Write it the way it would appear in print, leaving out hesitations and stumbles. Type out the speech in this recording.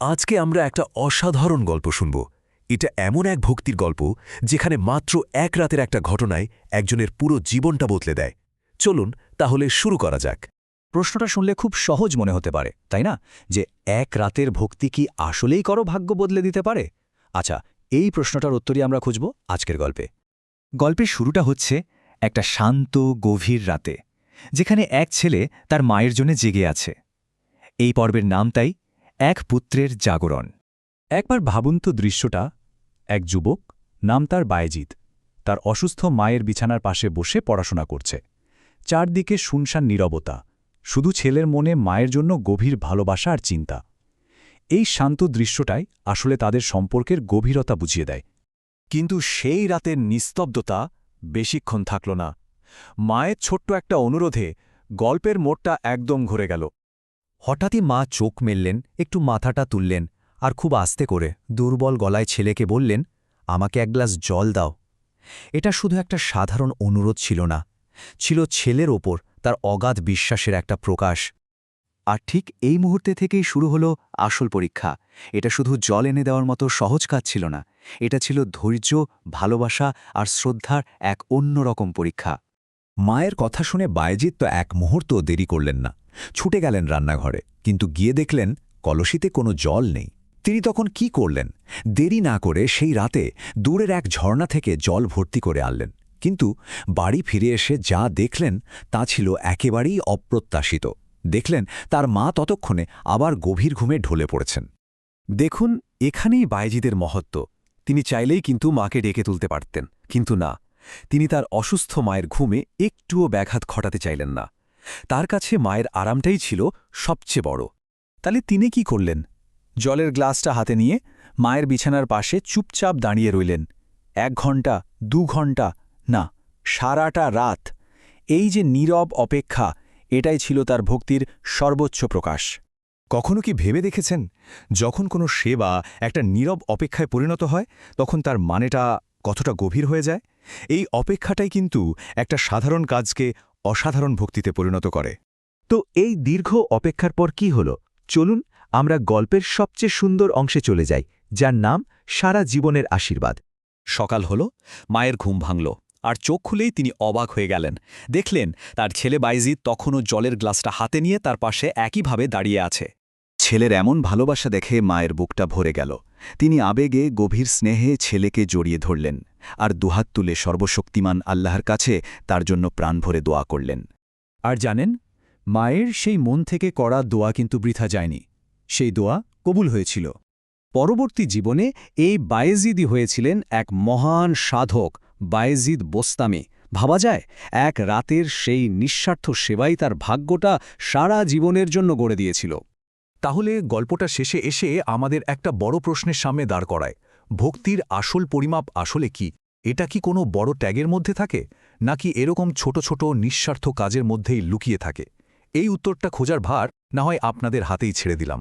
আজকে আমরা একটা অসাধারণ গল্প শুনব। এটা এমন এক ভক্তির গল্প যেখানে মাত্র এক রাতের একটা ঘটনায় একজনের পুরো জীবনটা বদলে দেয়। চলুন তাহলে শুরু করা যাক। প্রশ্নটা শুনলে খুব সহজ মনে হতে পারে, তাই না? যে এক রাতের ভক্তি কি আসলেই কারো ভাগ্য বদলে দিতে পারে? আচ্ছা, এই প্রশ্নটার উত্তরই আমরা খুঁজব আজকের গল্পে। গল্পের শুরুটা হচ্ছে একটা শান্ত গভীর রাতে, যেখানে এক ছেলে তার মায়ের জন্য জেগে আছে। এই পর্বের নাম তাই এক পুত্রের জাগরণ। একবার ভাবুন তো দৃশ্যটা। এক যুবক, নাম তার বায়েজিদ, তার অসুস্থ মায়ের বিছানার পাশে বসে পড়াশোনা করছে। চারদিকে শুনশান নীরবতা, শুধু ছেলের মনে মায়ের জন্য গভীর ভালোবাসা আর চিন্তা। এই শান্ত দৃশ্যটাই আসলে তাদের সম্পর্কের গভীরতা বুঝিয়ে দেয়। কিন্তু সেই রাতের নিস্তব্ধতা বেশিক্ষণ থাকল না। মায়ের ছোট্ট একটা অনুরোধে গল্পের মোড়টা একদম ঘুরে গেল। হঠাৎই মা চোখ মেললেন, একটু মাথাটা তুললেন, আর খুব আস্তে করে দুর্বল গলায় ছেলেকে বললেন, আমাকে এক গ্লাস জল দাও। এটা শুধু একটা সাধারণ অনুরোধ ছিল না, ছিল ছেলের ওপর তার অগাধ বিশ্বাসের একটা প্রকাশ। আর ঠিক এই মুহূর্তে থেকেই শুরু হলো আসল পরীক্ষা। এটা শুধু জল এনে দেওয়ার মতো সহজ কাজ ছিল না, এটা ছিল ধৈর্য, ভালোবাসা আর শ্রদ্ধার এক অন্যরকম পরীক্ষা। মায়ের কথা শুনে বায়েজিদ তো এক মুহূর্ত দেরি করলেন না, ছুটে গেলেন রান্নাঘরে। কিন্তু গিয়ে দেখলেন কলসিতে কোনো জল নেই। তিনি তখন কি করলেন? দেরি না করে সেই রাতে দূরের এক ঝর্ণা থেকে জল ভর্তি করে আনলেন। কিন্তু বাড়ি ফিরে এসে যা দেখলেন তা ছিল একেবারেই অপ্রত্যাশিত। দেখলেন তার মা ততক্ষণে আবার গভীর ঘুমে ঢলে পড়েছেন। দেখুন, এখানেই বায়েজিদের মহত্ব। তিনি চাইলেই কিন্তু মাকে ডেকে তুলতে পারতেন, কিন্তু না, তিনি তার অসুস্থ মায়ের ঘুমে একটুও ব্যাঘাত ঘটাতে চাইলেন না। তার কাছে মায়ের আরামটাই ছিল সবচেয়ে বড়। তাহলে তিনি কি করলেন? জলের গ্লাসটা হাতে নিয়ে মায়ের বিছানার পাশে চুপচাপ দাঁড়িয়ে রইলেন। 1 ঘণ্টা, 2 ঘণ্টা, না, সারাটা রাত। এই যে নীরব অপেক্ষা, এটাই ছিল তার ভক্তির সর্বোচ্চ প্রকাশ। কখনো কি ভেবে দেখেছেন, যখন কোনো সেবা একটা নীরব অপেক্ষায় পরিণত হয় তখন তার মানেটা কতটা গভীর হয়ে যায়? এই অপেক্ষাটাই কিন্তু একটা সাধারণ কাজকে অসাধারণ ভক্তিতে পরিণত করে। তো এই দীর্ঘ অপেক্ষার পর কি হল? চলুন আমরা গল্পের সবচেয়ে সুন্দর অংশে চলে যাই, যার নাম সারা জীবনের আশীর্বাদ। সকাল হল, মায়ের ঘুম ভাঙল, আর চোখ খুলেই তিনি অবাক হয়ে গেলেন। দেখলেন তার ছেলে বায়েজিদ তখনও জলের গ্লাসটা হাতে নিয়ে তার পাশে একইভাবে দাঁড়িয়ে আছে। ছেলের এমন ভালোবাসা দেখে মায়ের বুকটা ভরে গেল। তিনি আবেগে গভীর স্নেহে ছেলেকে জড়িয়ে ধরলেন আর দুহাত তুলে সর্বশক্তিমান আল্লাহর কাছে তার জন্য প্রাণ ভরে দোয়া করলেন। আর জানেন, মায়ের সেই মন থেকে করা দোয়া কিন্তু বৃথা যায়নি। সেই দোয়া কবুল হয়েছিল। পরবর্তী জীবনে এই বায়েজিদই হয়েছিলেন এক মহান সাধক, বায়েজিদ বোস্তামি। ভাবা যায়, এক রাতের সেই নিঃস্বার্থ সেবাই তার ভাগ্যটা সারা জীবনের জন্য গড়ে দিয়েছিল। তাহলে গল্পটা শেষে এসে আমাদের একটা বড় প্রশ্নের সামনে দাঁড় করায়। ভক্তির আসল পরিমাপ আসলে কি? এটা কি কোনো বড় ট্যাগের মধ্যে থাকে, নাকি এরকম ছোট ছোট নিঃস্বার্থ কাজের মধ্যেই লুকিয়ে থাকে? এই উত্তরটা খোঁজার ভার না হয় আপনাদের হাতেই ছেড়ে দিলাম।